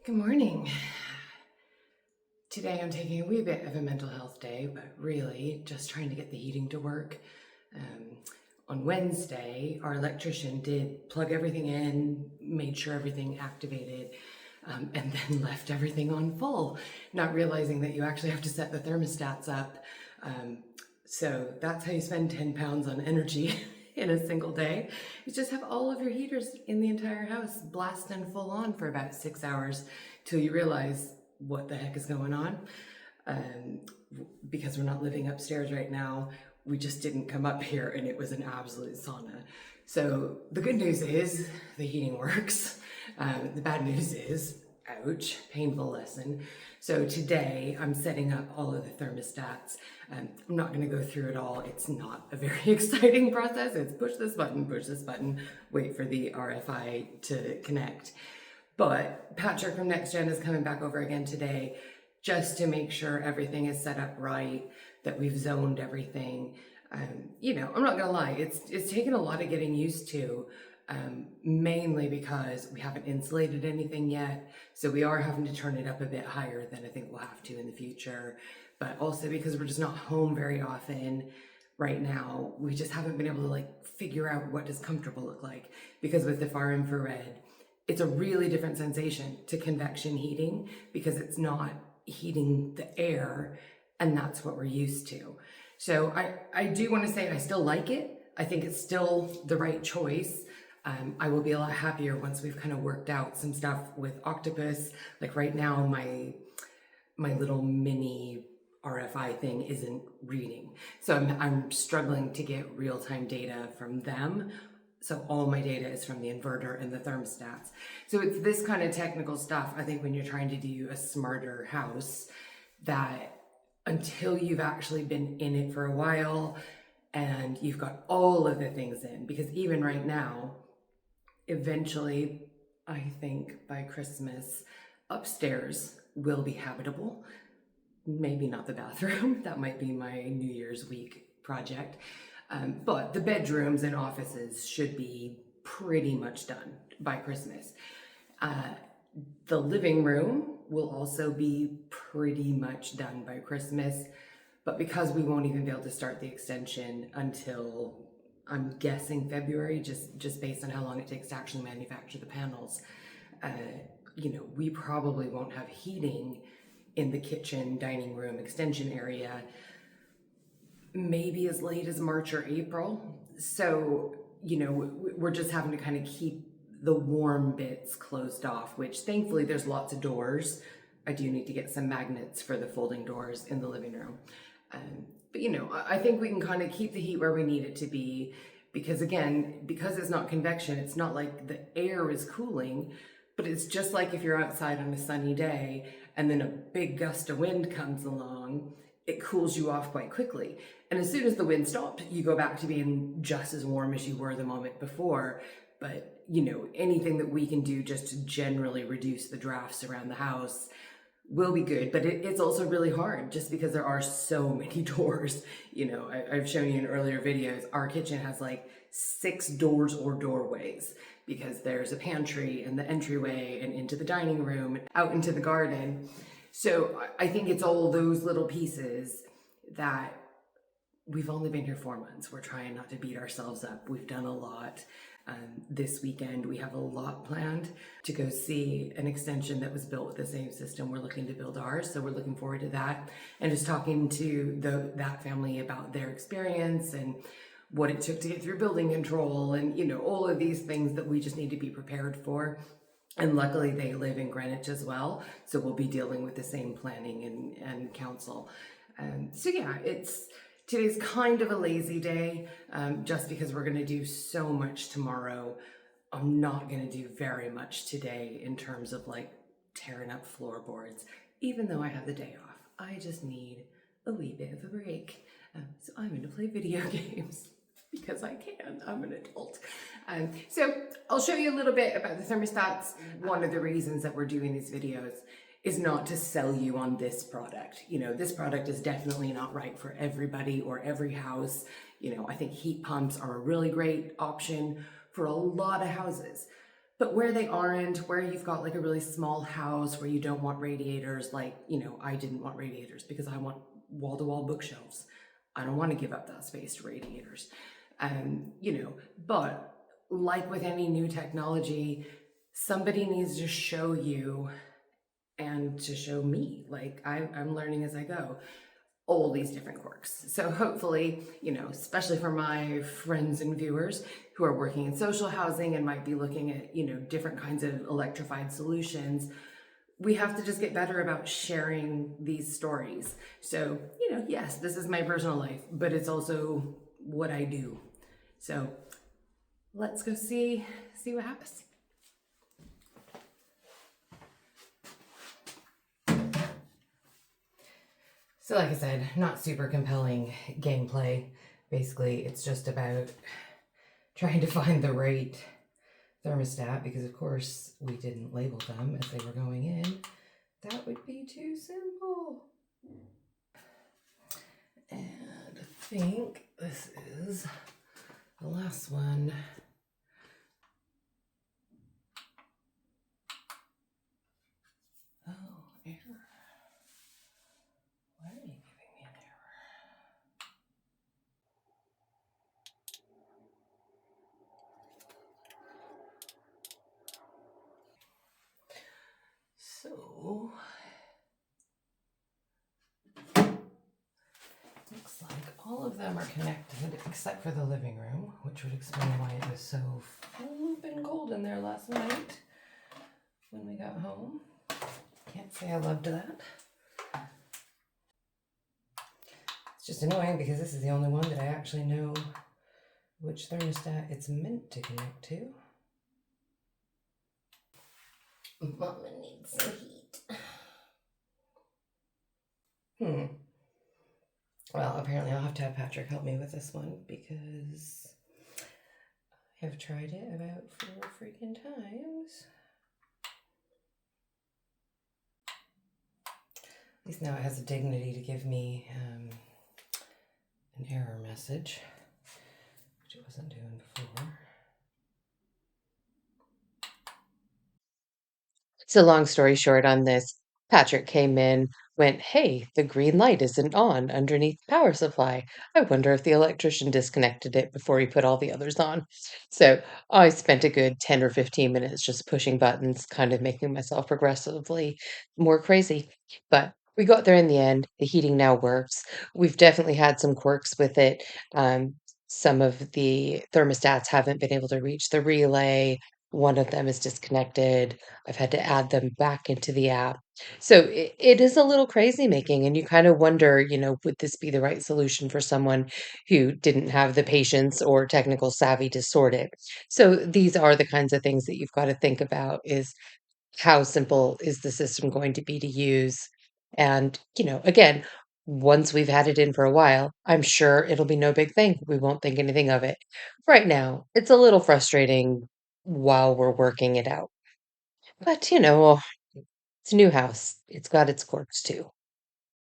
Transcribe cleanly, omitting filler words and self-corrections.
Good morning. Today I'm taking a wee bit of a mental health day, but really just trying to get the heating to work. On Wednesday, our electrician did plug everything in, made sure everything activated, and then left everything on full, not realizing that you actually have to set the thermostats up. So that's how you spend 10 pounds on energy in a single day. You just have all of your heaters in the entire house blasting full on for about 6 hours till you realize what the heck is going on. Because we're not living upstairs right now, we just didn't come up here and it was an absolute sauna. So the good news is the heating works. The bad news is, ouch, painful lesson. So today I'm setting up all of the thermostats. I'm not going to go through it all. It's not a very exciting process. It's push this button, wait for the RFI to connect. But Patrick from Next Gen is coming back over again today just to make sure everything is set up right, that we've zoned everything. I'm not gonna lie, it's taken a lot of getting used to, mainly because we haven't insulated anything yet. So we are having to turn it up a bit higher than I think we'll have to in the future. But also because we're just not home very often right now, we just haven't been able to figure out what does comfortable look like. Because with the far infrared, it's a really different sensation to convection heating because it's not heating the air, and that's what we're used to. So I do want to say I still like it. I think it's still the right choice. I will be a lot happier once we've kind of worked out some stuff with Octopus. Like right now, my little mini RFI thing isn't reading. So I'm struggling to get real-time data from them. So all my data is from the inverter and the thermostats. So it's this kind of technical stuff, I think, when you're trying to do a smarter house, that until you've actually been in it for a while and you've got all of the things in, because even right now, eventually, I think by Christmas, upstairs will be habitable. Maybe not the bathroom. That might be my New Year's week project. But the bedrooms and offices should be pretty much done by Christmas. The living room will also be pretty much done by Christmas, but because we won't even be able to start the extension until, I'm guessing, February, just based on how long it takes to actually manufacture the panels, we probably won't have heating in the kitchen, dining room, extension area maybe as late as March or April. So, we're just having to kind of keep the warm bits closed off, which thankfully there's lots of doors. I do need to get some magnets for the folding doors in the living room. But I think we can kind of keep the heat where we need it to be, because again, because it's not convection, it's not like the air is cooling, but it's just like if you're outside on a sunny day and then a big gust of wind comes along, it cools you off quite quickly. And as soon as the wind stopped, you go back to being just as warm as you were the moment before. But, anything that we can do just to generally reduce the drafts around the house will be good. But it's also really hard just because there are so many doors. I've shown you in earlier videos, our kitchen has 6 doors or doorways because there's a pantry and the entryway and into the dining room, out into the garden. So I think it's all those little pieces that we've only been here 4 months. We're trying not to beat ourselves up. We've done a lot. This weekend, we have a lot planned to go see an extension that was built with the same system we're looking to build ours. So we're looking forward to that. And just talking to that family about their experience and what it took to get through building control and, all of these things that we just need to be prepared for. And luckily they live in Greenwich as well, so we'll be dealing with the same planning and council. So yeah, today's kind of a lazy day, just because we're gonna do so much tomorrow. I'm not gonna do very much today in terms of tearing up floorboards, even though I have the day off. I just need a wee bit of a break. So I'm gonna play video games. Because I can, I'm an adult. So I'll show you a little bit about the thermostats. One of the reasons that we're doing these videos is not to sell you on this product. This product is definitely not right for everybody or every house. I think heat pumps are a really great option for a lot of houses. But where they aren't, where you've got like a really small house where you don't want radiators, like, I didn't want radiators because I want wall to wall bookshelves. I don't want to give up that space to radiators. But like with any new technology, somebody needs to show you and to show me. Like I'm learning as I go all these different quirks. So hopefully, especially for my friends and viewers who are working in social housing and might be looking at, different kinds of electrified solutions, we have to just get better about sharing these stories. So, yes, this is my personal life, but it's also what I do. So let's go see what happens. So like I said, not super compelling gameplay. Basically, it's just about trying to find the right thermostat because of course we didn't label them as they were going in. That would be too simple. And I think this is the last one. Oh, error. Why are you giving me an error? So, looks like all of them are connected except for the living room, which would explain why it was so flippin' cold in there last night when we got home. Can't say I loved that. It's just annoying because this is the only one that I actually know which thermostat it's meant to connect to. Mama needs some heat. Well, apparently I'll have to have Patrick help me with this one because I have tried it about 4 freaking times. At least now it has the dignity to give me an error message, which it wasn't doing before. So, long story short on this, Patrick came in, went, "Hey, the green light isn't on underneath the power supply. I wonder if the electrician disconnected it before he put all the others on." So, I spent a good 10 or 15 minutes just pushing buttons, kind of making myself progressively more crazy. But we got there in the end. The heating now works. We've definitely had some quirks with it. Some of the thermostats haven't been able to reach the relay. One of them is disconnected. I've had to add them back into the app. So it is a little crazy making, and you kind of wonder, would this be the right solution for someone who didn't have the patience or technical savvy to sort it? So these are the kinds of things that you've got to think about is how simple is the system going to be to use? And, again, once we've had it in for a while, I'm sure it'll be no big thing. We won't think anything of it. Right now, it's a little frustrating while we're working it out. But, it's a new house. It's got its quirks too.